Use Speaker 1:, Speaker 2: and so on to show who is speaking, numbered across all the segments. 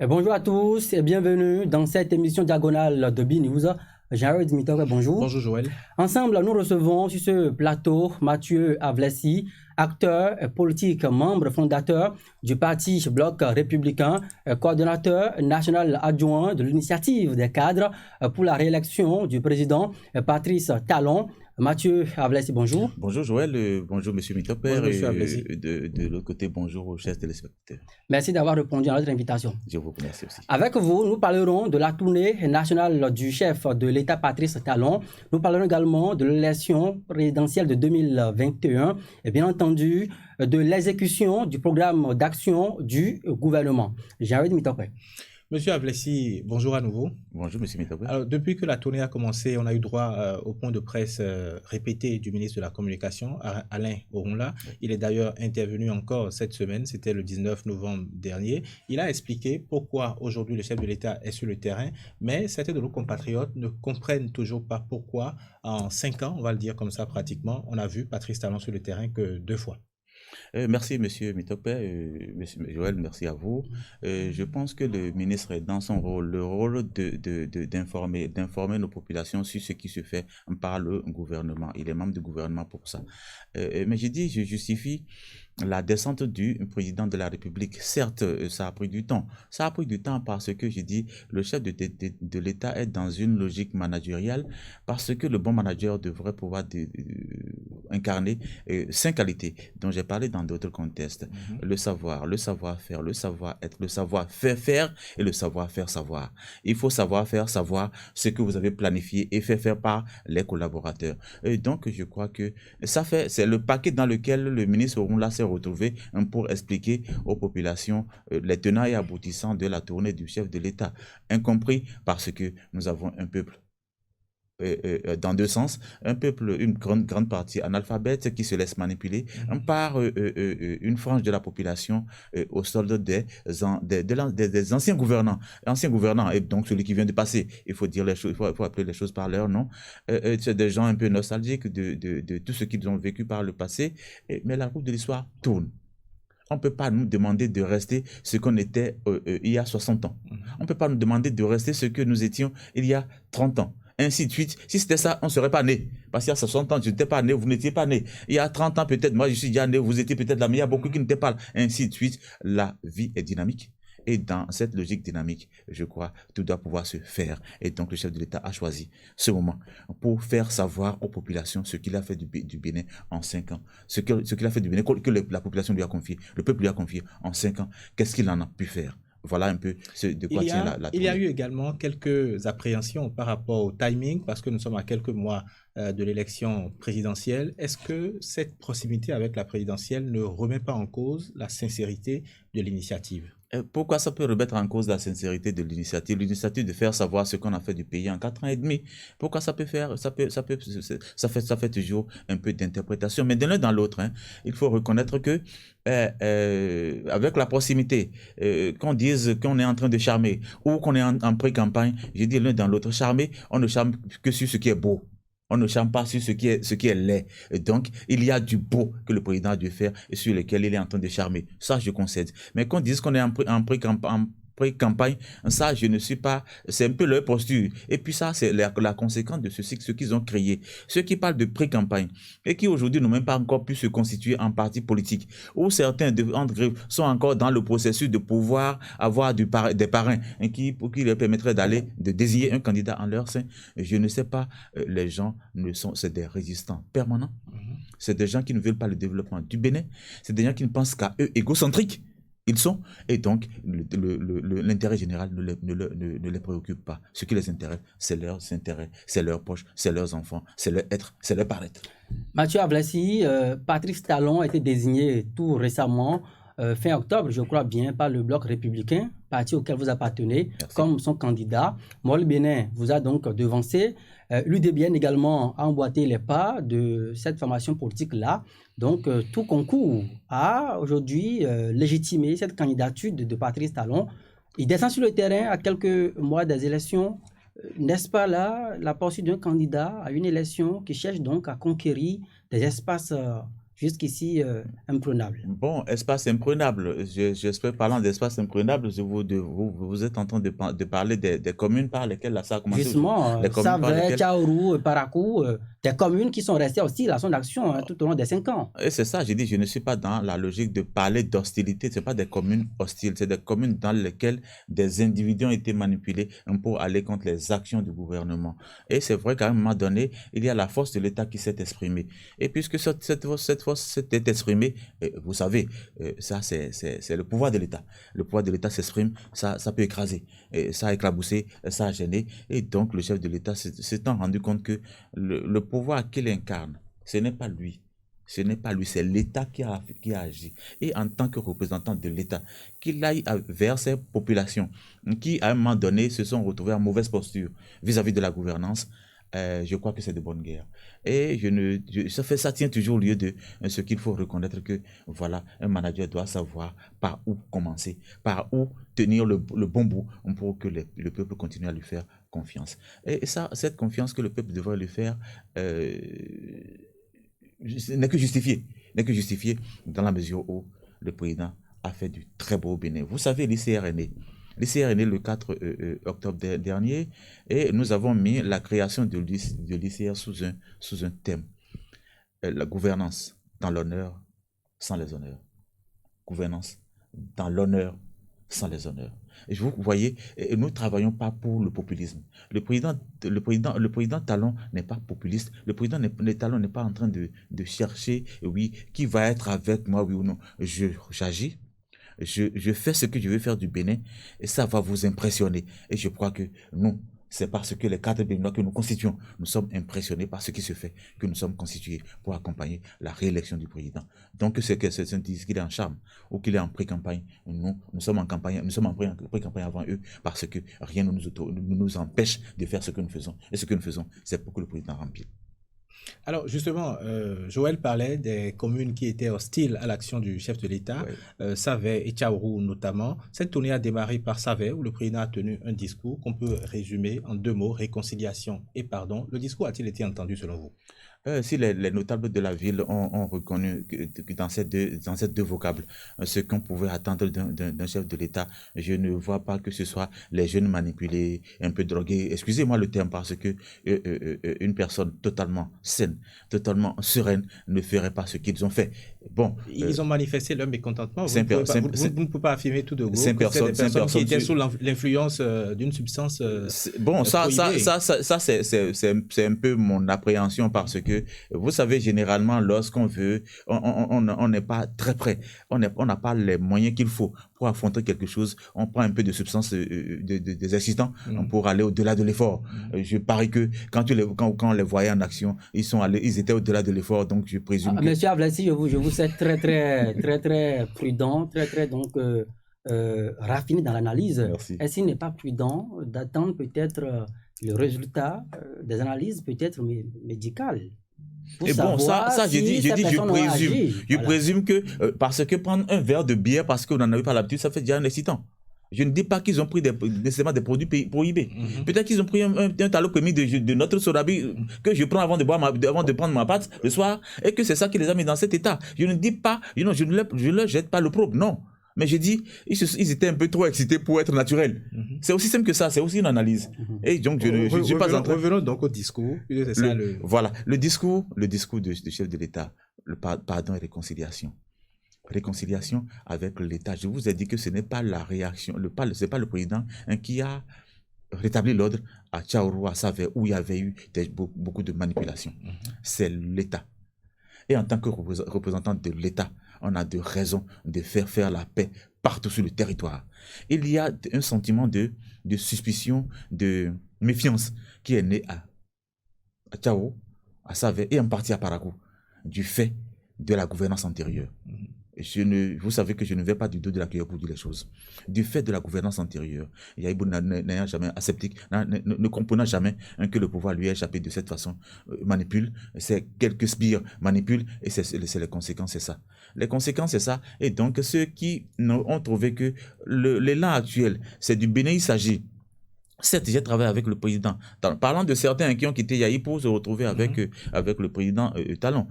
Speaker 1: Bonjour à tous et bienvenue dans cette émission diagonale de B-News. Jared Mitore, bonjour.
Speaker 2: Bonjour Joël.
Speaker 1: Ensemble, nous recevons sur ce plateau Mathieu Avlessi, acteur politique, membre fondateur du parti Bloc républicain, coordonnateur national adjoint de l'initiative des cadres pour la réélection du président Patrice Talon. Mathieu Avlessi, bonjour.
Speaker 3: Bonjour Joël, bonjour Monsieur Mitopper.
Speaker 2: Bonjour Monsieur Avlessi.
Speaker 3: De l'autre côté, bonjour aux chers téléspectateurs.
Speaker 1: Merci d'avoir répondu à notre invitation.
Speaker 3: Je vous remercie aussi.
Speaker 1: Avec vous, nous parlerons de la tournée nationale du chef de l'État Patrice Talon. Nous parlerons également de l'élection présidentielle de 2021 et bien entendu de l'exécution du programme d'action du gouvernement. Jared Mitopé.
Speaker 2: Monsieur Avlessi, bonjour à nouveau.
Speaker 3: Bonjour Monsieur Mitopé.
Speaker 2: Alors, depuis que la tournée a commencé, on a eu droit au point de presse répété du ministre de la Communication, Alain Orunla. Il est d'ailleurs intervenu encore cette semaine, c'était le 19 novembre dernier. Il a expliqué pourquoi aujourd'hui le chef de l'État est sur le terrain, mais certains de nos compatriotes ne comprennent toujours pas pourquoi en 5 ans, on va le dire comme ça pratiquement, on a vu Patrice Talon sur le terrain que 2 fois.
Speaker 3: Merci Monsieur Mitopé, Monsieur Joël, merci à vous. Je pense que le ministre est dans son rôle, le rôle d'informer nos populations sur ce qui se fait par le gouvernement. Il est membre du gouvernement pour ça. Mais j'ai dit, je justifie la descente du président de la République. Certes, ça a pris du temps. Ça a pris du temps parce que, j'ai dit, le chef de l'État est dans une logique managériale, parce que le bon manager devrait pouvoir incarner 5 qualités dont j'ai parlé dans d'autres contextes. Le savoir, le savoir-faire, le savoir-être, le savoir-faire faire et le savoir-faire savoir. Il faut savoir faire savoir ce que vous avez planifié et faire par les collaborateurs. Et donc, je crois que ça fait, c'est le paquet dans lequel le ministre Orunla s'est retrouvé pour expliquer aux populations les tenants et aboutissants de la tournée du chef de l'État, incompris parce que nous avons un peuple dans 2 sens, un peuple, une grande partie analphabète qui se laisse manipuler par une frange de la population au solde des anciens gouvernants, et donc celui qui vient de passer. Il faut dire les choses, il faut appeler les choses par leur nom. C'est des gens un peu nostalgiques de tout ce qu'ils ont vécu par le passé, mais la roue de l'histoire tourne. On ne peut pas nous demander de rester ce qu'on était il y a 60 ans. On ne peut pas nous demander de rester ce que nous étions il y a 30 ans. Ainsi de suite. Si c'était ça, on ne serait pas né. Parce qu'il y a 60 ans, je n'étais pas né, vous n'étiez pas né. Il y a 30 ans, peut-être, moi, je suis déjà né, vous étiez peut-être là, mais il y a beaucoup qui n'étaient pas là. Ainsi de suite. La vie est dynamique. Et dans cette logique dynamique, je crois, tout doit pouvoir se faire. Et donc, le chef de l'État a choisi ce moment pour faire savoir aux populations ce qu'il a fait du Bénin en 5 ans. Ce qu'il a fait du Bénin, que la population lui a confié, le peuple lui a confié en 5 ans. Qu'est-ce qu'il en a pu faire? Voilà un peu de quoi tient la tournée.
Speaker 2: Il y a eu également quelques appréhensions par rapport au timing, parce que nous sommes à quelques mois de l'élection présidentielle. Est-ce que cette proximité avec la présidentielle ne remet pas en cause la sincérité de l'initiative?
Speaker 3: Pourquoi ça peut remettre en cause la sincérité de l'initiative? L'initiative de faire savoir ce qu'on a fait du pays en 4 ans et demi. Pourquoi ça peut faire, ça fait toujours un peu d'interprétation. Mais de l'un dans l'autre, il faut reconnaître que avec la proximité, qu'on dise qu'on est en train de charmer ou qu'on est en pré-campagne, j'ai dit l'un dans l'autre, charmer, on ne charme que sur ce qui est beau. On ne charme pas sur ce qui est laid. Et donc, il y a du beau que le président a dû faire et sur lequel il est en train de charmer. Ça, je concède. Mais qu'on dise qu'on est en pré-campagne, ça, je ne suis pas... C'est un peu leur posture. Et puis ça, c'est la conséquence de ce qu'ils ont créé. Ceux qui parlent de pré-campagne et qui aujourd'hui n'ont même pas encore pu se constituer en parti politique, où certains sont encore dans le processus de pouvoir avoir des parrains qui leur permettraient de désigner un candidat en leur sein. Je ne sais pas, les gens c'est des résistants permanents. C'est des gens qui ne veulent pas le développement du Bénin. C'est des gens qui ne pensent qu'à eux, égocentriques. Ils sont, et donc l'intérêt général ne les préoccupe pas. Ce qui les intéresse, c'est leurs intérêts, c'est leurs poches, c'est leurs enfants, c'est leur être, c'est leur paraître.
Speaker 1: Mathieu Avlessi, Patrice Talon a été désigné tout récemment, fin octobre, je crois bien, par le Bloc républicain, parti auquel vous appartenez, comme son candidat. Mol Bénin vous a donc devancé. L'UDBN également a emboîté les pas de cette formation politique-là. Donc, tout concourt à aujourd'hui légitimer cette candidature de Patrice Talon. Il descend sur le terrain à quelques mois des élections. N'est-ce pas là la poursuite d'un candidat à une élection qui cherche donc à conquérir des espaces jusqu'ici imprenable.
Speaker 3: Bon, espace imprenable. J'espère, parlant d'espace imprenable, vous êtes en train de parler des communes par lesquelles la SAR a commencé.
Speaker 1: Justement, Savè, Tchaourou, Parakou, des communes qui sont restées hostiles à son action tout au long des 5 ans.
Speaker 3: Et c'est ça, j'ai dit, je ne suis pas dans la logique de parler d'hostilité. Ce n'est pas des communes hostiles, c'est des communes dans lesquelles des individus ont été manipulés pour aller contre les actions du gouvernement. Et c'est vrai qu'à un moment donné, il y a la force de l'État qui s'est exprimée. Et puisque cette force s'est exprimée, vous savez, ça c'est le pouvoir de l'État. Le pouvoir de l'État s'exprime, ça peut écraser, et ça a éclaboussé, ça a gêné. Et donc le chef de l'État s'étant rendu compte que le pouvoir qu'il incarne, ce n'est pas lui. Ce n'est pas lui, c'est l'État qui a agi. Et en tant que représentant de l'État, qu'il aille vers ces populations qui, à un moment donné, se sont retrouvées en mauvaise posture vis-à-vis de la gouvernance, je crois que c'est de bonne guerre. Et ça tient toujours lieu de ce qu'il faut reconnaître que, voilà, un manager doit savoir par où commencer, par où tenir le bon bout pour que le peuple continue à lui faire confiance. Et ça, cette confiance que le peuple devrait lui faire, n'est que justifié dans la mesure où le président a fait du très beau Bénin. Vous savez, l'ICR est né. L'ICR est né le 4 octobre dernier et nous avons mis la création de l'ICR sous un thème. La gouvernance dans l'honneur sans les honneurs. Gouvernance dans l'honneur sans les honneurs. Et vous voyez, nous ne travaillons pas pour le populisme. Le président Talon n'est pas populiste. Le président Talon n'est pas en train de chercher, oui, qui va être avec moi, oui ou non. J'agis, je fais ce que je veux faire du Bénin et ça va vous impressionner. Et je crois que nous, c'est parce que les 4 Béninois que nous constituons, nous sommes impressionnés par ce qui se fait, que nous sommes constitués pour accompagner la réélection du président. Donc, c'est qu'il est en charme ou qu'il est en pré-campagne. Nous sommes en campagne, nous sommes en pré-campagne avant eux parce que rien ne nous empêche de faire ce que nous faisons. Et ce que nous faisons, c'est pour que le président remplisse.
Speaker 2: Alors justement, Joël parlait des communes qui étaient hostiles à l'action du chef de l'État, oui. Savè et Tchaourou notamment. Cette tournée a démarré par Savè où le président a tenu un discours qu'on peut résumer en 2 mots, réconciliation et pardon. Le discours a-t-il été entendu selon vous?
Speaker 3: Si les notables de la ville ont reconnu que dans ces deux vocables ce qu'on pouvait attendre d'un chef de l'État, je ne vois pas que ce soit les jeunes manipulés, un peu drogués, excusez-moi le terme, parce que une personne totalement saine, totalement sereine ne ferait pas ce qu'ils ont fait. Bon,
Speaker 2: ils ont manifesté leur mécontentement. Vous ne pouvez pas affirmer tout de go que c'est des personnes qui étaient sous l'influence d'une substance
Speaker 3: bon, ça c'est un peu mon appréhension parce que vous savez, généralement, lorsqu'on veut, on n'est pas très près. On n'a pas les moyens qu'il faut pour affronter quelque chose. On prend un peu de substance, des excitants pour aller au-delà de l'effort. Je parie que quand on les voyait en action, ils étaient au-delà de l'effort. Donc, je présume que...
Speaker 1: Monsieur Avlassi, je vous sais très prudent, donc raffiné dans l'analyse. Est-ce qu'il n'est pas prudent d'attendre peut-être le résultat des analyses peut-être médicales?
Speaker 3: Et bon, ça j'ai dit, je présume que parce que prendre un verre de bière parce qu'on n'en a eu pas l'habitude, ça fait déjà un excitant. Je ne dis pas qu'ils ont pris nécessairement des produits prohibés. Peut-être qu'ils ont pris un talopémie de notre sorabi que je prends avant de prendre ma pâte le soir et que c'est ça qui les a mis dans cet état. Je ne dis pas, je ne leur jette pas le propre, non. Mais je dis, ils étaient un peu trop excités pour être naturels. C'est aussi simple que ça, c'est aussi une analyse. Et donc, je ne suis pas en train...
Speaker 2: Revenons donc au discours.
Speaker 3: Voilà, le discours du chef de l'État, le pardon et réconciliation. Réconciliation avec l'État. Je vous ai dit que ce n'est pas la réaction, ce n'est pas le président qui a rétabli l'ordre à Tchaourou, à Savè, où il y avait eu beaucoup de manipulations. C'est l'État. Et en tant que représentant de l'État, on a de raisons de faire la paix partout sur le territoire. Il y a un sentiment de suspicion, de méfiance qui est né à Tchaourou, à Savè et en partie à Parakou, du fait de la gouvernance antérieure. Vous savez que je ne vais pas du dos de la cuillère pour dire les choses. Du fait de la gouvernance antérieure, Yaïbou n'ayant jamais aseptique, ne comprenant jamais que le pouvoir lui ait échappé de cette façon, manipule, c'est quelques sbires manipulent et c'est les conséquences, c'est ça. Les conséquences, c'est ça. Et donc, ceux qui ont trouvé que l'élan actuel, c'est du Bénin, il s'agit. Certes, j'ai travaillé avec le président. Parlant de certains qui ont quitté Yahi pour se retrouver avec, avec le président Talon.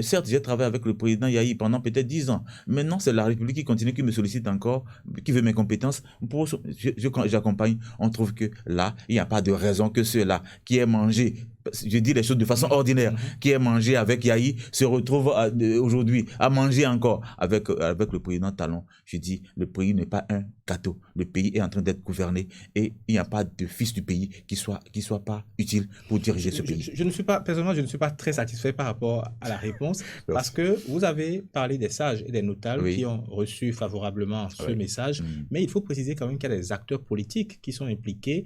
Speaker 3: Certes, j'ai travaillé avec le président Yahi pendant peut-être 10 ans. Maintenant, c'est la République qui continue, qui me sollicite encore, qui veut mes compétences. J'accompagne. On trouve que là, il n'y a pas de raison que ceux-là qui aient mangé, je dis les choses de façon ordinaire, qui aient mangé avec Yahi se retrouvent aujourd'hui à manger encore avec le président Talon. Je dis, le pays n'est pas un gâteau. Le pays est en train d'être gouverné et il n'y a pas de fils du pays qui soit pas utile pour diriger ce pays.
Speaker 2: Personnellement, je ne suis pas très satisfait par rapport à la réponse parce que vous avez parlé des sages et des notables qui ont reçu favorablement ce message, mais il faut préciser quand même qu'il y a des acteurs politiques qui sont impliqués.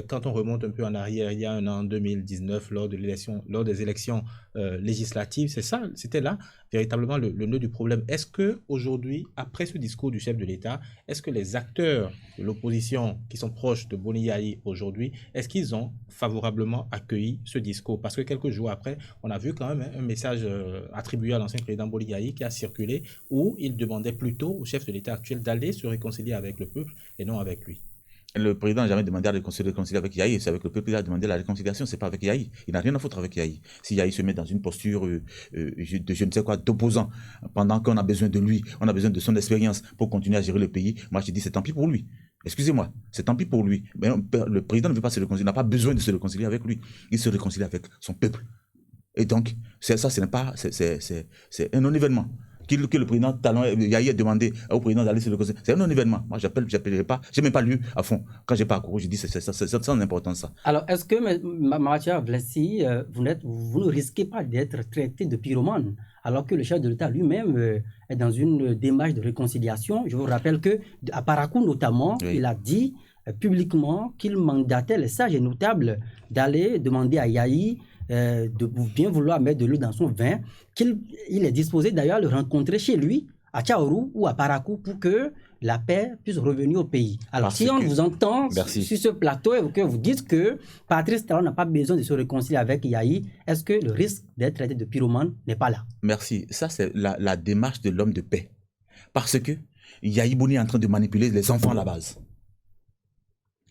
Speaker 2: Quand on remonte un peu en arrière, il y a un an, 2019, lors des élections législatives, c'était là véritablement le nœud du problème. Est-ce qu'aujourd'hui, après ce discours du chef de l'État, est-ce que les acteurs de l'opposition qui sont proches de Boni Yahi aujourd'hui, est-ce qu'ils ont favorablement accueilli ce discours? Parce que quelques jours après, on a vu quand même un message attribué à l'ancien président Boni Yahi qui a circulé où il demandait plutôt au chef de l'État actuel d'aller se réconcilier avec le peuple et non avec lui.
Speaker 3: Le président n'a jamais demandé à se réconcilier avec Yahi, c'est avec le peuple qu'il a demandé la réconciliation, c'est pas avec Yahi. Il n'a rien à foutre avec Yahi. Si Yahi se met dans une posture de je ne sais quoi, d'opposant, pendant qu'on a besoin de lui, on a besoin de son expérience pour continuer à gérer le pays, moi je dis c'est tant pis pour lui. Excusez-moi, c'est tant pis pour lui. Mais le président ne veut pas se réconcilier, il n'a pas besoin de se réconcilier avec lui. Il se réconcilie avec son peuple. Et donc, c'est un non-événement. Que le président Talon Yahi a demandé au président d'aller se réconcilier. C'est un non-événement. Moi, j'appellerai pas, je n'ai même pas lu à fond. Quand j'ai parcouru, je dis c'est sans importance ça.
Speaker 1: Alors, est-ce que, Mathieu Vlessi, vous ne risquez pas d'être traité de pyromane, alors que le chef de l'État lui-même est dans une démarche de réconciliation? Je vous rappelle qu'à Parakou notamment, il a dit publiquement qu'il mandatait les sages et notables d'aller demander à Yahi de bien vouloir mettre de l'eau dans son vin, qu'il est disposé d'ailleurs à le rencontrer chez lui, à Tchaourou ou à Parakou, pour que la paix puisse revenir au pays. Alors, si on vous entend sur ce plateau et que vous dites que Patrice Talon n'a pas besoin de se réconcilier avec Yahi, est-ce que le risque d'être traité de pyromane n'est pas là?
Speaker 3: Merci. Ça, c'est la démarche de l'homme de paix. Parce que Yahi Boni est en train de manipuler les enfants à la base.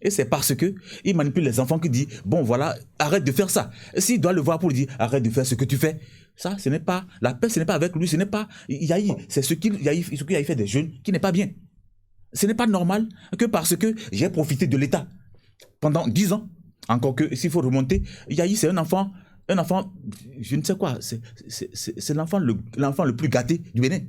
Speaker 3: Et c'est parce qu'il manipule les enfants qu'il dit, bon voilà, arrête de faire ça. S'il doit le voir pour lui dire, arrête de faire ce que tu fais, ça, ce n'est pas, la paix, ce n'est pas avec lui, ce n'est pas Yahi, c'est ce qu'il Yahi fait des jeunes qui n'est pas bien. Ce n'est pas normal que parce que j'ai profité de l'État pendant 10 ans, encore que s'il faut remonter, Yahi c'est un enfant, je ne sais quoi, c'est l'enfant le plus gâté du Bénin.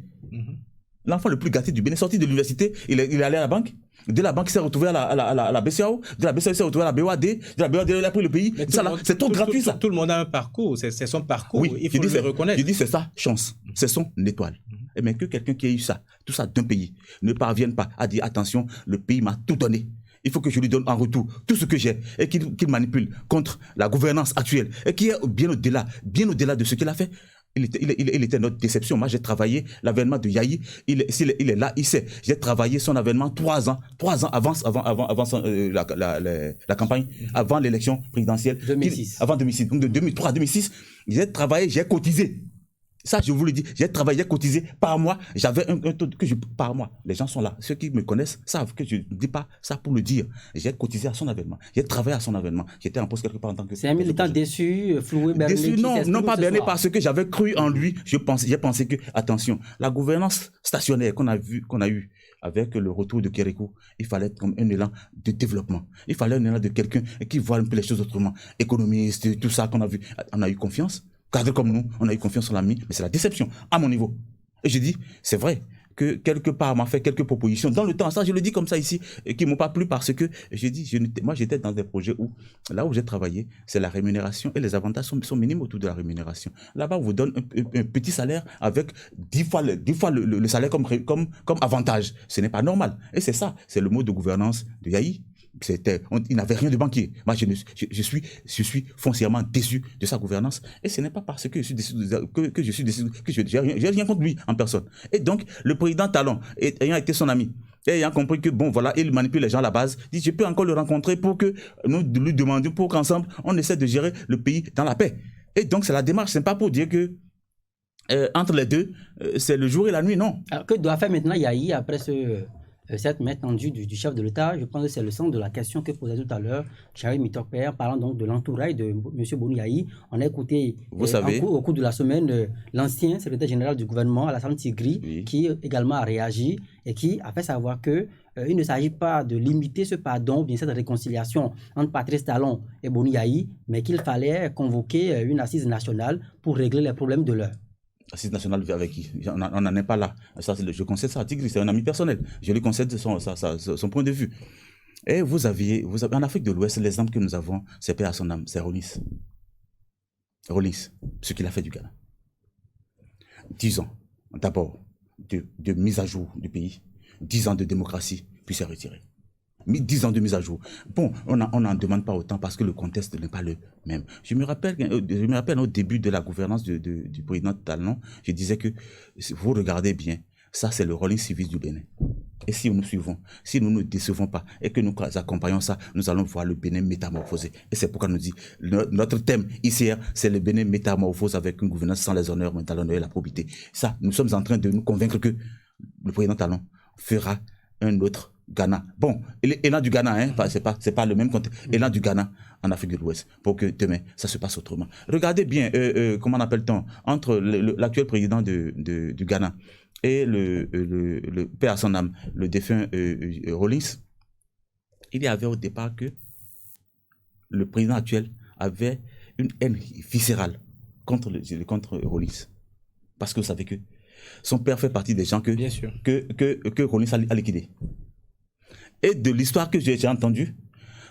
Speaker 3: L'enfant le plus gâté du Bénin, sorti de l'université, il est allé à la banque. De la banque, il s'est retrouvé à la BCAO. De la BCAO, il s'est retrouvé à la BOAD. De la BOAD, il a pris le pays. C'est tout gratuit, ça.
Speaker 2: Tout le monde a un parcours. C'est son parcours. Oui, il faut le reconnaître.
Speaker 3: Je dis, c'est ça, chance. C'est son étoile. Mais que quelqu'un qui a eu ça, tout ça d'un pays, ne parvienne pas à dire, attention, le pays m'a tout donné. Il faut que je lui donne en retour tout ce que j'ai et qu'il manipule contre la gouvernance actuelle et qui est bien au-delà de ce qu'il a fait. Il était notre déception. Moi, j'ai travaillé l'avènement de Yahi. Il est là, il sait. J'ai travaillé son avènement 3 ans avant la campagne, avant l'élection présidentielle.
Speaker 1: 2006.
Speaker 3: Avant 2006. Donc de 2003 à 2006, j'ai travaillé, j'ai cotisé. Ça, je vous le dis, j'ai travaillé, j'ai cotisé par mois. J'avais un taux par mois. Les gens sont là. Ceux qui me connaissent savent que je ne dis pas ça pour le dire. J'ai cotisé à son avènement. J'ai travaillé à son avènement. J'étais en poste quelque part en tant que...
Speaker 1: C'est un militant déçu, floué, berné.
Speaker 3: Déçu, non pas berné parce que j'avais cru en lui. J'ai pensé que, attention, la gouvernance stationnaire qu'on a eu avec le retour de Kérékou, il fallait être comme un élan de développement. Il fallait un élan de quelqu'un qui voit un peu les choses autrement. Économiste, tout ça qu'on a vu. On a eu confiance. Cadre comme nous, on a eu confiance en l'ami, mais c'est la déception à mon niveau. Et je dis, c'est vrai que quelque part, on m'a fait quelques propositions dans le temps. Ça, je le dis comme ça ici, qui ne m'ont pas plu parce que je dis, moi j'étais dans des projets où, là où j'ai travaillé, c'est la rémunération et les avantages sont minimes autour de la rémunération. Là-bas, on vous donne un petit salaire avec 10 fois le salaire comme avantage. Ce n'est pas normal. Et c'est ça, c'est le mode de gouvernance de Yahi. Il n'avait rien de banquier. Moi, je suis foncièrement déçu de sa gouvernance. Et ce n'est pas parce que je suis déçu que j'ai rien contre lui en personne. Et donc, le président Talon, ayant été son ami, et ayant compris que, bon, voilà, il manipule les gens à la base, dit, je peux encore le rencontrer pour que nous lui demandions, pour qu'ensemble, on essaie de gérer le pays dans la paix. Et donc, c'est la démarche. Ce n'est pas pour dire que, entre les deux, c'est le jour et la nuit, non.
Speaker 1: Alors, que doit faire maintenant Yahi après cette main tendue du chef de l'État. Je pense que c'est le sens de la question que posait tout à l'heure Charles Mitokper, parlant donc de l'entourage de M. Bouniaï. On a écouté au cours de la semaine l'ancien secrétaire général du gouvernement, Alassane Tigri, qui également a réagi et qui a fait savoir que il ne s'agit pas de limiter ce pardon, bien cette réconciliation entre Patrice Talon et Bouniaï, mais qu'il fallait convoquer une assise nationale pour régler les problèmes de l'heure.
Speaker 3: Assise nationale avec qui? On n'en est pas là. Ça, je concède ça à Tigri, c'est un ami personnel. Je lui concède son point de vue. Et vous avez, en Afrique de l'Ouest, l'exemple que nous avons, c'est paix à son âme, c'est Rawlings. Rawlings, ce qu'il a fait du Ghana. 10 ans, d'abord, de mise à jour du pays. 10 ans de démocratie, puis c'est retiré. 10 ans de mise à jour. Bon, on n'en demande pas autant parce que le contexte n'est pas le même. Je me rappelle au début de la gouvernance du président Talon, je disais que, vous regardez bien, ça c'est le Rawlings civil du Bénin. Et si nous suivons, si nous ne décevons pas et que nous accompagnons ça, nous allons voir le Bénin métamorphosé. Et c'est pourquoi nous dit, notre thème ici, c'est le Bénin métamorphose avec une gouvernance sans les honneurs, mais l'honneur et la probité. Ça, nous sommes en train de nous convaincre que le président Talon fera un autre Ghana. Bon, élan du Ghana, hein, c'est pas le même contexte. Élan du Ghana en Afrique de l'Ouest, pour que demain, ça se passe autrement. Regardez bien, comment on appelle-t-on, entre l'actuel président du Ghana et le père à son âme, le défunt Rawlings, il y avait au départ que le président actuel avait une haine viscérale contre Rawlings. Parce que vous savez que son père fait partie des gens que Rawlings a liquidé. Et de l'histoire que j'ai entendue,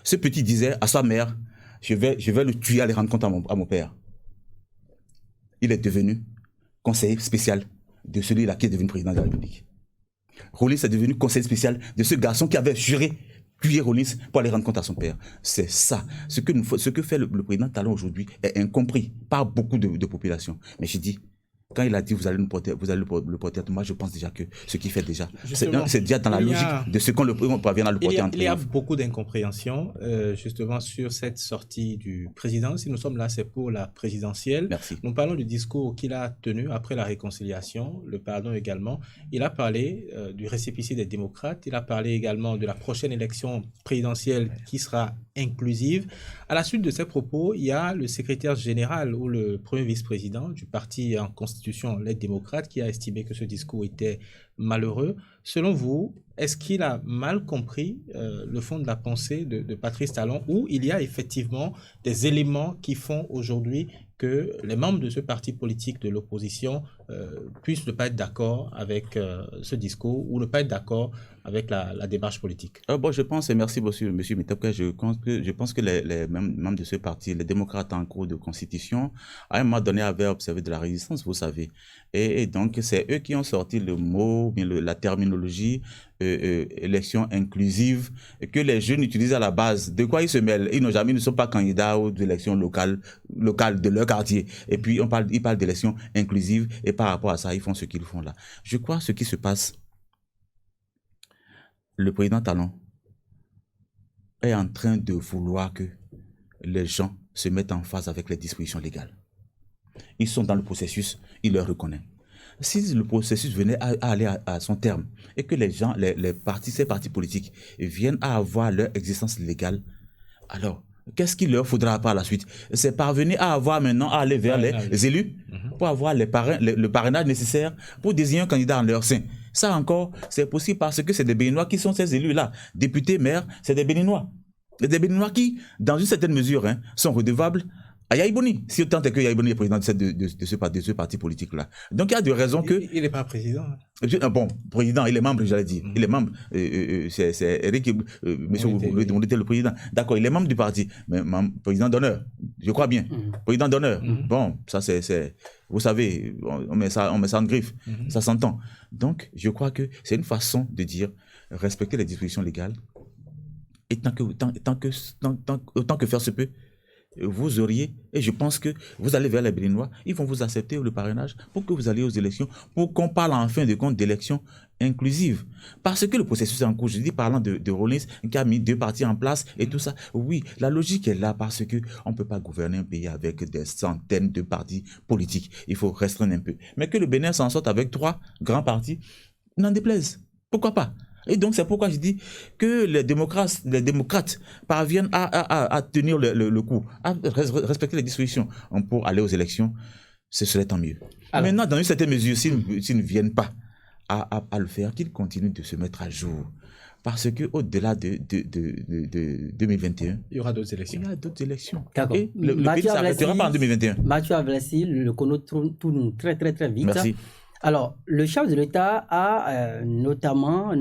Speaker 3: ce petit disait à sa mère, je vais le tuer, aller rendre compte à mon père. Il est devenu conseiller spécial de celui-là qui est devenu président de la République. Rawlings est devenu conseiller spécial de ce garçon qui avait juré tuer Rawlings pour aller rendre compte à son père. C'est ça. Ce que fait le président Talon aujourd'hui est incompris par beaucoup de populations. Mais je dis, quand il a dit vous allez le porter, moi je pense déjà que ce qu'il fait déjà, c'est déjà dans la logique de ce qu'on parvient à le porter en triomphe.
Speaker 2: Il y a beaucoup d'incompréhension justement sur cette sortie du président. Si nous sommes là, c'est pour la présidentielle.
Speaker 3: Merci.
Speaker 2: Nous parlons du discours qu'il a tenu après la réconciliation, le pardon également. Il a parlé du récépissé des démocrates. Il a parlé également de la prochaine élection présidentielle qui sera inclusive. À la suite de ces propos, il y a le secrétaire général ou le premier vice-président du parti en constitution, les démocrates, qui a estimé que ce discours était malheureux. Selon vous, est-ce qu'il a mal compris le fond de la pensée de Patrice Talon, ou il y a effectivement des éléments qui font aujourd'hui que les membres de ce parti politique de l'opposition puissent ne pas être d'accord avec ce discours ou ne pas être d'accord avec la démarche politique?
Speaker 3: Bon, je pense, et merci monsieur Mitokpe, je pense que les membres de ce parti, les démocrates en cours de constitution, à un moment donné avaient observé de la résistance, vous savez. Et donc, c'est eux qui ont sorti le mot, bien la terminologie, élection inclusive, que les jeunes utilisent à la base. De quoi ils se mêlent? Ils ne sont pas candidats aux élections locales de leur quartier. Et puis, ils parlent d'élection inclusive, et par rapport à ça, ils font ce qu'ils font là. Je crois ce qui se passe, le président Talon est en train de vouloir que les gens se mettent en phase avec les dispositions légales. Ils sont dans le processus, il le reconnaît. Si le processus venait à aller à son terme et que les gens, ces partis politiques viennent à avoir leur existence légale, alors qu'est-ce qu'il leur faudra par la suite? C'est parvenir à avoir maintenant à aller vers les élus pour avoir le parrainage nécessaire pour désigner un candidat en leur sein. Ça encore, c'est possible parce que c'est des Béninois qui sont ces élus-là. Députés, maires, c'est des Béninois. Des Béninois qui, dans une certaine mesure, sont redevables à Yaya Boni, si autant est que Yaya Boni est président de ce parti politique-là. Donc il y a des raisons que...
Speaker 2: Il n'est pas président.
Speaker 3: Bon, président, il est membre, j'allais dire. Il est membre, c'est Eric, monsieur, vous êtes le président. D'accord, il est membre du parti, mais président d'honneur, je crois bien. Président d'honneur. Bon, ça c'est... Vous savez, on met ça en griffe, ça s'entend. Donc, je crois que c'est une façon de dire respecter les dispositions légales. Et autant que faire se peut, vous auriez, et je pense que vous allez vers les Béninois, ils vont vous accepter le parrainage pour que vous alliez aux élections, pour qu'on parle en fin de compte d'élections inclusives. Parce que le processus est en cours, je dis parlant de Rawlings qui a mis 2 partis en place et tout ça. Oui, la logique est là parce qu'on ne peut pas gouverner un pays avec des centaines de partis politiques. Il faut restreindre un peu. Mais que le Bénin s'en sorte avec 3 grands partis, n'en déplaise. Pourquoi pas? Et donc, c'est pourquoi je dis que les démocrates parviennent à tenir le coup, à respecter les dispositions pour aller aux élections, ce serait tant mieux. Alors, maintenant, dans une certaine mesure, s'ils ne viennent pas à le faire, qu'ils continuent de se mettre à jour. Parce qu'au-delà de 2021,
Speaker 2: il y aura d'autres élections.
Speaker 3: Il y a d'autres élections.
Speaker 1: D'accord.
Speaker 3: Et le pays ne s'arrêtera pas en 2021.
Speaker 1: Mathieu Avlassi, le chrono tourne très, très, très vite.
Speaker 3: Merci.
Speaker 1: Alors, le chef de l'État a nommément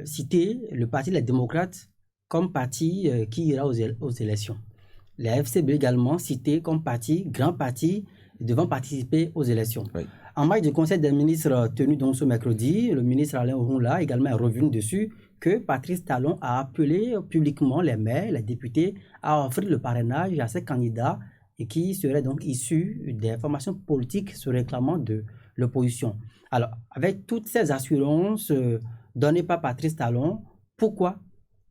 Speaker 1: cité le Parti des démocrates comme parti qui ira aux élections. La FCB également cité comme parti, grand parti, devant participer aux élections.
Speaker 3: Oui.
Speaker 1: En marge du Conseil des ministres tenu donc ce mercredi, le ministre Alain Orunla également est revenu dessus que Patrice Talon a appelé publiquement les maires, les députés à offrir le parrainage à ces candidats et qui seraient donc issus des formations politiques se réclamant de l'opposition. Alors, avec toutes ces assurances données par Patrice Talon, pourquoi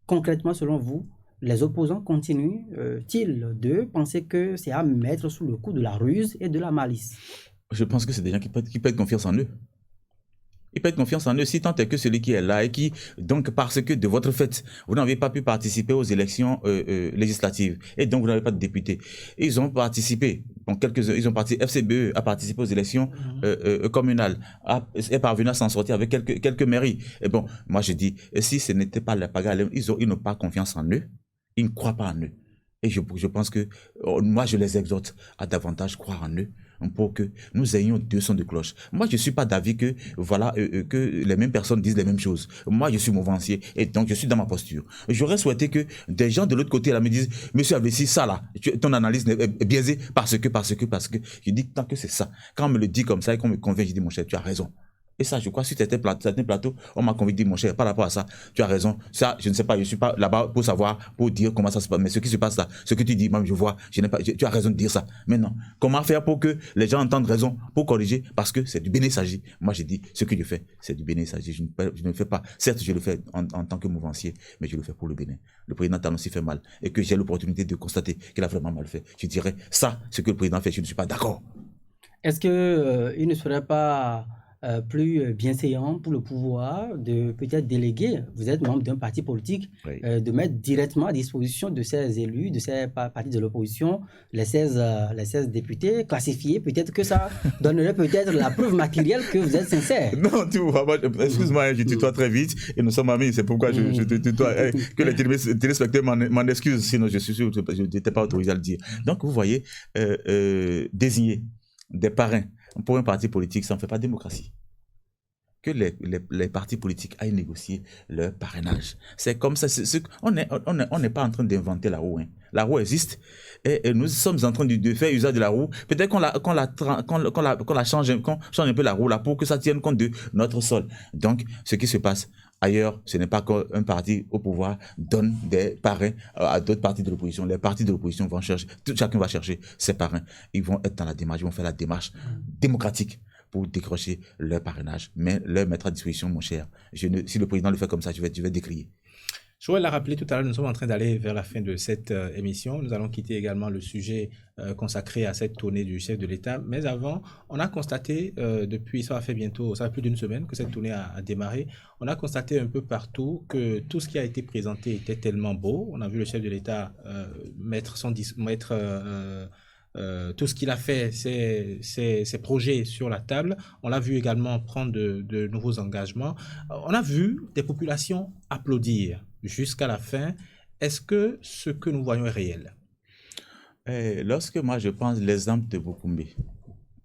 Speaker 1: concrètement, selon vous, les opposants continuent-ils de penser que c'est à mettre sous le coup de la ruse et de la malice?
Speaker 3: Je pense que c'est des gens qui perdent confiance en eux. Ils perdent confiance en eux, si tant est que celui qui est là et qui, donc parce que de votre fait, vous n'avez pas pu participer aux élections législatives et donc vous n'avez pas de députés. Ils ont participé, bon, ils ont participé, FCBE a participé aux élections communales, est parvenu à s'en sortir avec quelques mairies. Et bon, moi je dis, si ce n'était pas la pagaille, ils n'ont pas confiance en eux, ils ne croient pas en eux. Et je pense que, moi je les exhorte à davantage croire en eux, pour que nous ayons deux sons de cloche. Moi, je ne suis pas d'avis que, que les mêmes personnes disent les mêmes choses. Moi, je suis mouvancier et donc je suis dans ma posture. J'aurais souhaité que des gens de l'autre côté là, me disent, Monsieur Avlassi, ça là, ton analyse est biaisée parce que. Je dis, tant que c'est ça. Quand on me le dit comme ça et qu'on me convainc, je dis, mon cher, tu as raison. Et ça, je crois, sur certains plateaux, on m'a convaincu, mon cher, par rapport à ça, tu as raison. Ça, je ne sais pas, je ne suis pas là-bas pour savoir, pour dire comment ça se passe. Mais ce qui se passe là, ce que tu dis, même je vois, tu as raison de dire ça. Maintenant, comment faire pour que les gens entendent raison, pour corriger, parce que c'est du béné-sagi. Moi, je dis, ce que je fais, c'est du béné-sagi. Je ne fais pas, certes, je le fais en tant que mouvancier, mais je le fais pour le Bénin. Le président Talon s'y fait mal. Et que j'ai l'opportunité de constater qu'il a vraiment mal fait. Je dirais, ça, ce que le président fait, je ne suis pas d'accord.
Speaker 1: Est-ce qu'il ne serait pas plus bienséant pour le pouvoir de peut-être déléguer, vous êtes membre d'un parti politique,
Speaker 3: Oui.
Speaker 1: De mettre directement à disposition de ces élus, de ces partis de l'opposition, les 16 députés classifiés, peut-être que ça donnerait peut-être la preuve matérielle que vous êtes sincère.
Speaker 3: Non, tu vois, excuse-moi, je tutoie très vite et nous sommes amis, c'est pourquoi je te tutoie. Que les téléspectateurs m'en excusent, sinon je suis sûr que je n'étais pas autorisé à le dire. Donc, vous voyez, désigner des parrains pour un parti politique, ça ne fait pas démocratie. Que les partis politiques aillent négocier leur parrainage. C'est comme ça. On n'est pas en train d'inventer la roue. Hein. La roue existe et nous sommes en train de faire usage de la roue. Peut-être qu'on la change un peu la roue là pour que ça tienne compte de notre sol. Donc, ce qui se passe ailleurs, ce n'est pas qu'un parti au pouvoir donne des parrains à d'autres partis de l'opposition. Les partis de l'opposition vont chercher, chacun va chercher ses parrains. Ils vont être dans la démarche, ils vont faire la démarche démocratique pour décrocher leur parrainage, mais leur mettre à disposition, mon cher. Si le président le fait comme ça, je vais décrier.
Speaker 2: Joël l'a rappelé tout à l'heure, nous sommes en train d'aller vers la fin de cette émission. Nous allons quitter également le sujet consacré à cette tournée du chef de l'État. Mais avant, on a constaté depuis, ça fait plus d'une semaine que cette tournée a démarré. On a constaté un peu partout que tout ce qui a été présenté était tellement beau. On a vu le chef de l'État mettre tout ce qu'il a fait, ses projets sur la table. On l'a vu également prendre de nouveaux engagements. On a vu des populations applaudir jusqu'à la fin. Est-ce que ce que nous voyons est réel?
Speaker 3: Lorsque moi je pense l'exemple de Bokoumbé,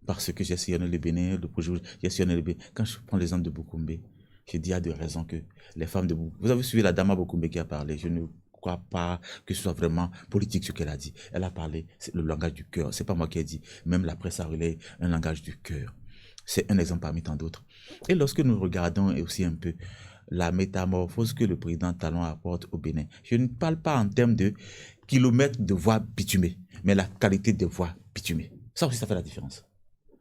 Speaker 3: parce que j'ai sillonné le Bénin, le projet, j'ai sillonné le Bénin, quand je prends l'exemple de Bokoumbé, je dis à de raison que les femmes de Bokoumbé, vous avez suivi la dame à Bokoumbé qui a parlé, je ne crois pas que ce soit vraiment politique ce qu'elle a dit. Elle a parlé, c'est le langage du cœur, c'est pas moi qui ai dit, même la presse a relayé un langage du cœur. C'est un exemple parmi tant d'autres. Et lorsque nous regardons aussi un peu la métamorphose que le président Talon apporte au Bénin, je ne parle pas en termes de kilomètres de voies bitumées, mais la qualité des voies bitumées. Ça aussi, ça fait la différence.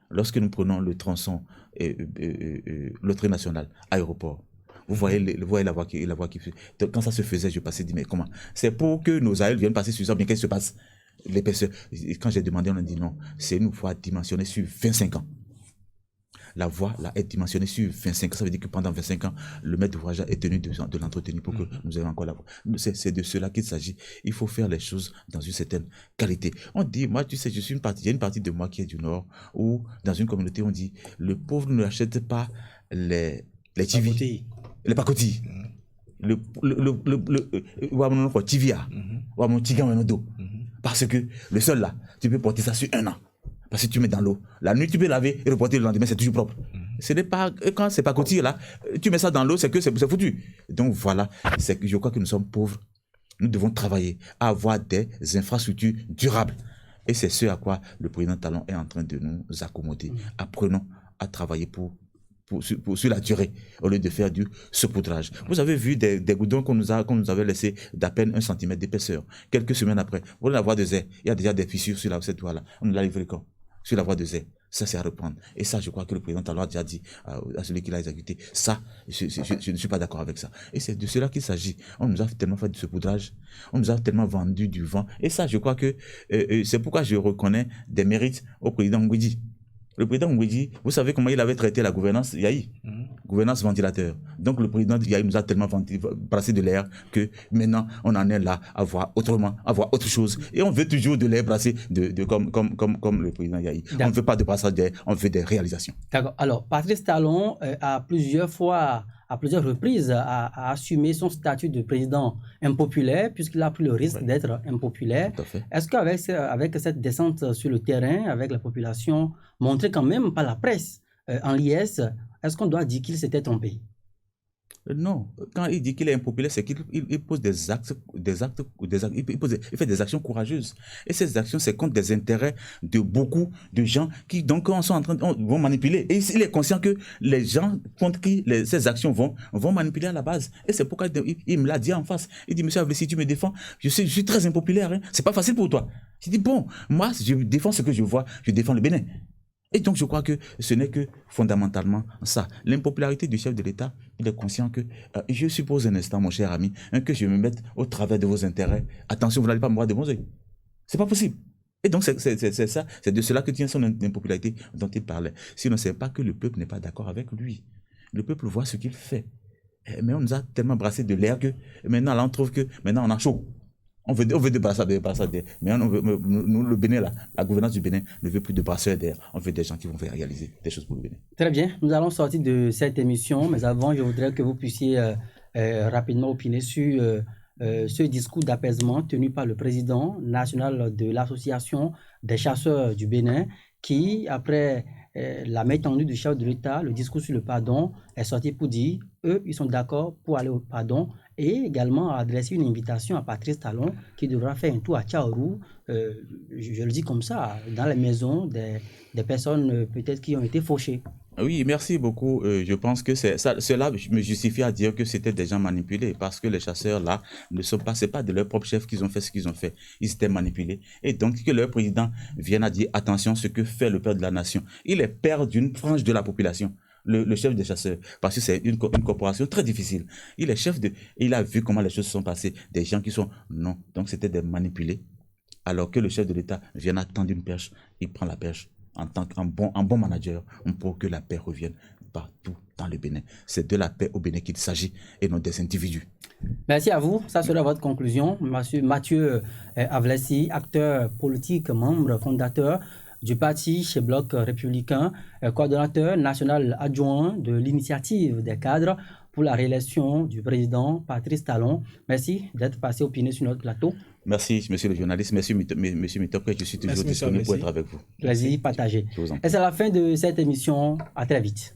Speaker 3: Lorsque nous prenons le tronçon, le train national, aéroport, vous voyez la voie qui fait. Quand ça se faisait, je passais, mais comment? C'est pour que nos aïeux viennent passer sur ça, bien qu'est-ce qui se passe? L'épaisseur. Quand j'ai demandé, on a dit non, c'est une voie dimensionnée sur 25 ans. la voie là, est dimensionnée sur 25 ans. Ça veut dire que pendant 25 ans, le maître d'ouvrage est tenu de l'entretenir pour que nous ayons encore la voie. C'est de cela qu'il s'agit. Il faut faire les choses dans une certaine qualité. On dit, moi, tu sais, il y a une partie de moi qui est du Nord, où dans une communauté, on dit, le pauvre ne achète pas les TV, les pacotilles. Parce que le sol là, tu peux porter ça sur 1 an. Parce que tu mets dans l'eau. La nuit, tu peux laver et reporter le lendemain, c'est toujours propre. Ce n'est pas, quand c'est pas cotille là, tu mets ça dans l'eau, c'est que c'est foutu. Donc voilà, je crois que nous sommes pauvres. Nous devons travailler à avoir des infrastructures durables. Et c'est ce à quoi le président Talon est en train de nous accommoder. Apprenons à travailler sur la durée, au lieu de faire du saupoudrage. Vous avez vu des goudrons qu'on nous avait laissés d'à peine 1 centimètre d'épaisseur. Quelques semaines après, vous voyez la voie de Zé, il y a déjà des fissures sur cette voie-là. On nous l'a livré quand? Sur la voie de Zé. Ça, c'est à reprendre. Et ça, je crois que le président Talon a déjà dit à celui qui l'a exécuté. Ça, je ne suis pas d'accord avec ça. Et c'est de cela qu'il s'agit. On nous a tellement fait du saupoudrage. On nous a tellement vendu du vent. Et ça, je crois que c'est pourquoi je reconnais des mérites au président Ngouidi. Le président Ngouidi, vous savez comment il avait traité la gouvernance Yahi, gouvernance ventilateur. Donc le président Yahi nous a tellement brassé de l'air que maintenant on en est là à voir autrement, à voir autre chose. Et on veut toujours de l'air brassé comme le président Yahi. On ne veut pas de brassage d'air, on veut des réalisations.
Speaker 1: D'accord. Alors Patrice Talon a plusieurs reprises a assumé son statut de président impopulaire puisqu'il a pris le risque d'être impopulaire. Est-ce qu'avec cette descente sur le terrain, avec la population montrée quand même par la presse en liesse, est-ce qu'on doit dire qu'il s'était trompé?
Speaker 3: Non, quand il dit qu'il est impopulaire, c'est qu'il pose des actes, il fait des actions courageuses. Et ces actions, c'est contre des intérêts de beaucoup de gens qui donc vont manipuler. Et il est conscient que les gens contre qui ces actions vont manipuler à la base. Et c'est pourquoi il me l'a dit en face. Il dit, monsieur Ablé, si tu me défends, je suis très impopulaire. Hein. C'est pas facile pour toi. Je dis, bon, moi, je défends ce que je vois, je défends le Bénin. Et donc, je crois que ce n'est que fondamentalement ça. L'impopularité du chef de l'État, il est conscient que, je suppose un instant, mon cher ami, que je me mette au travers de vos intérêts. Attention, vous n'allez pas me voir de bons yeux. C'est pas possible. Et donc, c'est ça, c'est de cela que tient son impopularité dont il parlait. Sinon, c'est pas que le peuple n'est pas d'accord avec lui. Le peuple voit ce qu'il fait. Mais on nous a tellement brassé de l'air que maintenant, là, on trouve que maintenant, on a chaud. On veut de brasseurs d'air. Mais nous, le Bénin, la gouvernance du Bénin ne veut plus de brasseurs d'air. On veut des gens qui vont faire réaliser des choses pour le Bénin.
Speaker 1: Très bien. Nous allons sortir de cette émission. Mais avant, je voudrais que vous puissiez rapidement opiner sur ce discours d'apaisement tenu par le président national de l'Association des chasseurs du Bénin qui, après la main tendue du chef de l'État, le discours sur le pardon, est sorti pour dire eux, ils sont d'accord pour aller au pardon et également adresser une invitation à Patrice Talon qui devra faire un tour à Tchaourou, je le dis comme ça, dans les maisons des personnes peut-être qui ont été fauchées.
Speaker 3: Oui, merci beaucoup. Je pense que cela me justifie à dire que c'était des gens manipulés parce que les chasseurs là ne sont pas, c'est pas de leur propre chef qu'ils ont fait ce qu'ils ont fait. Ils étaient manipulés. Et donc que leur président vienne à dire attention ce que fait le père de la nation. Il est père d'une frange de la population. Le chef des chasseurs, parce que c'est une corporation très difficile. Il est chef il a vu comment les choses se sont passées. Des gens qui sont non. Donc c'était des manipulés. Alors que le chef de l'État vient à tendre une perche, il prend la perche. En tant qu'un bon manager, pour que la paix revienne partout dans le Bénin. C'est de la paix au Bénin qu'il s'agit et non des individus.
Speaker 1: Merci à vous. Ça sera votre conclusion. Monsieur Mathieu Avlessi, acteur politique, membre fondateur du parti chez Bloc républicain, coordonnateur national adjoint de l'initiative des cadres pour la réélection du président Patrice Talon. Merci d'être passé opiner sur notre plateau.
Speaker 3: Merci, monsieur le journaliste. Merci, monsieur Mitopé. Je suis toujours disponible pour être avec vous.
Speaker 1: Plaisir partagé. Et c'est la fin de cette émission. À très vite.